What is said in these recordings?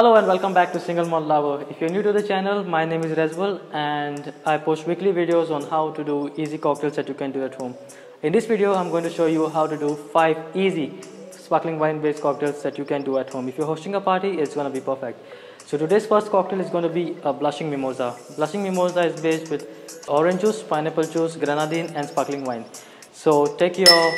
Hello and welcome back to Single Malt Lover. If you're new to the channel, my name is Rezbal and I post weekly videos on how to do easy cocktails that you can do at home. In this video, I'm going to show you how to do 5 easy sparkling wine based cocktails that you can do at home. If you're hosting a party, it's going to be perfect. So today's first cocktail is going to be a blushing mimosa. Blushing mimosa is based with orange juice, pineapple juice, grenadine and sparkling wine. So take your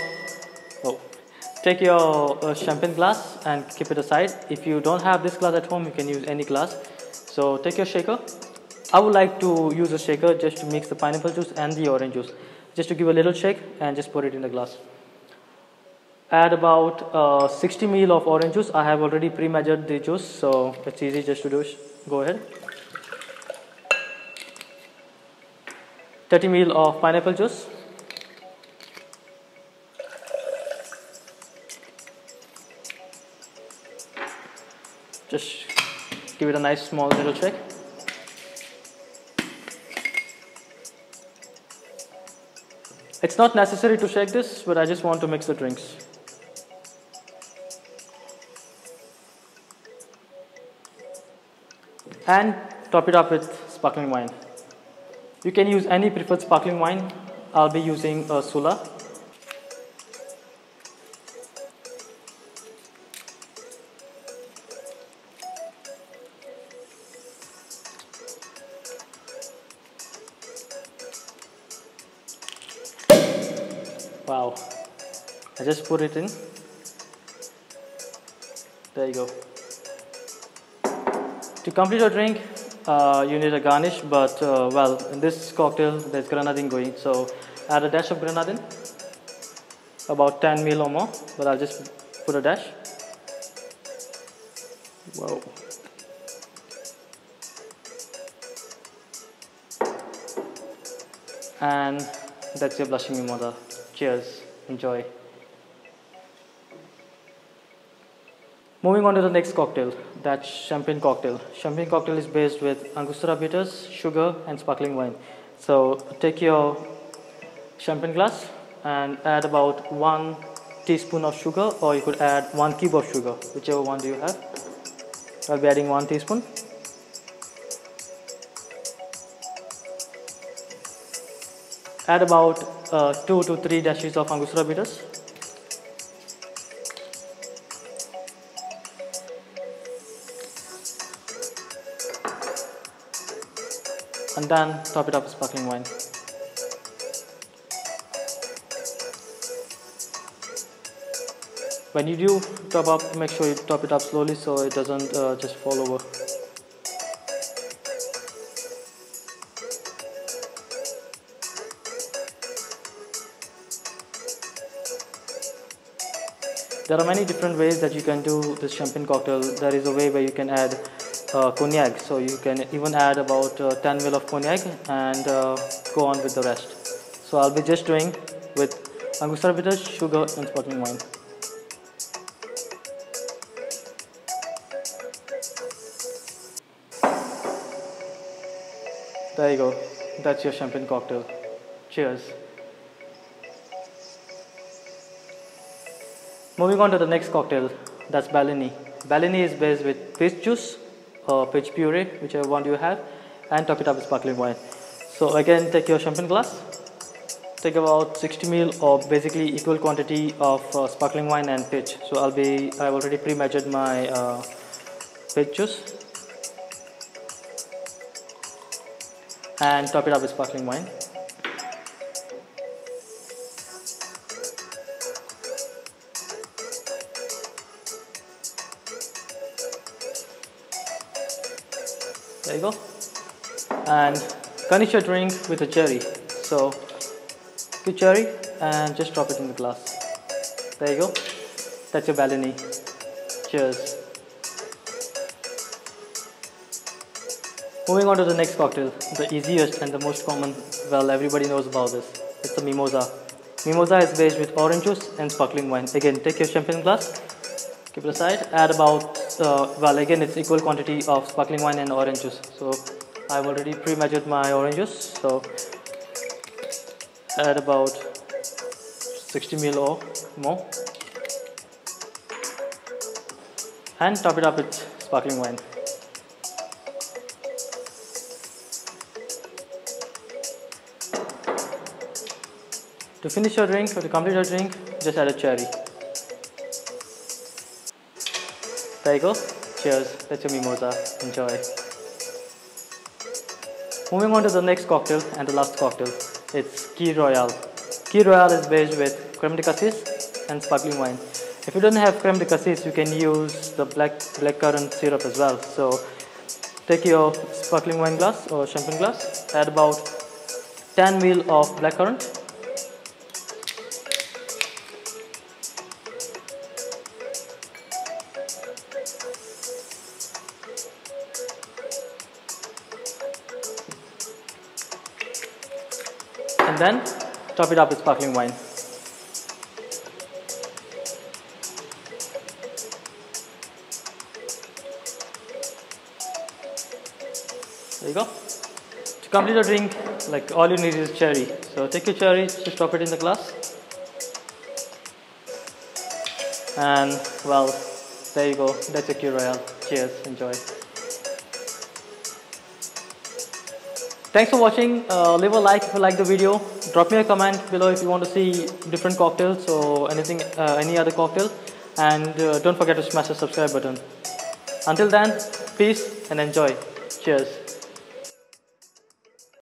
champagne glass and keep it aside. If you don't have this glass at home, you can use any glass. So take your shaker. I would like to use a shaker just to mix the pineapple juice and the orange juice. Just to give a little shake and just put it in the glass. Add about 60 ml of orange juice. I have already pre-measured the juice, so it's easy just to do. Go ahead. 30 ml of pineapple juice. Just give it a nice small little shake. It's not necessary to shake this, but I just want to mix the drinks. And top it up with sparkling wine. You can use any preferred sparkling wine. I'll be using a Sula. Wow, I just put it in. There you go. To complete your drink, you need a garnish, but well, in this cocktail there's grenadine going, so add a dash of grenadine, about 10 ml or more, but I'll just put a dash. Whoa. And that's your blushing mimosa. Cheers, enjoy. Moving on to the next cocktail, that's champagne cocktail. Champagne cocktail is based with Angostura Bitters, sugar and sparkling wine. So take your champagne glass and add about 1 teaspoon of sugar, or you could add 1 cube of sugar, whichever one do you have. I'll be adding 1 teaspoon. Add about 2 to 3 dashes of Angostura Bitters. And then top it up with sparkling wine. When you do top up, make sure you top it up slowly so it doesn't just fall over. There are many different ways that you can do this champagne cocktail. There is a way where you can add cognac, so you can even add about 10 ml of cognac and go on with the rest. So I'll be just doing with Angostura Bitters, sugar and sparkling wine. There you go, that's your champagne cocktail. Cheers. Moving on to the next cocktail, that's bellini. Bellini is based with peach juice or peach puree, whichever one you have, and top it up with sparkling wine. So again, take your champagne glass, take about 60 ml or basically equal quantity of sparkling wine and peach. So I've already pre-measured my peach juice, and top it up with sparkling wine. There you go. And garnish your drink with a cherry. So get cherry and just drop it in the glass. There you go. That's your bellini. Cheers. Moving on to the next cocktail, the easiest and the most common. Well, everybody knows about this. It's the mimosa. Mimosa is based with orange juice and sparkling wine. Again, take your champagne glass, keep it aside, add about well, again it's equal quantity of sparkling wine and orange juice. So I've already pre-measured my orange juice, so add about 60 ml or more and top it up with sparkling wine. To finish your drink or to complete your drink, just add a cherry. There you go. Cheers. That's your mimosa. Enjoy. Moving on to the next cocktail and the last cocktail. It's Kiroya. Kiroya is based with crème de cassis and sparkling wine. If you don't have crème de cassis, you can use the blackcurrant syrup as well. So take your sparkling wine glass or champagne glass, add about 10 ml of blackcurrant. And then top it up with sparkling wine. There you go. To complete your drink, like all you need is cherry. So take your cherry, just drop it in the glass. And well, there you go. That's your Kiroya. Cheers. Enjoy. Thanks for watching. Leave a like if you like the video. Drop me a comment below if you want to see different cocktails or anything, any other cocktail. And don't forget to smash the subscribe button. Until then, peace and enjoy. Cheers.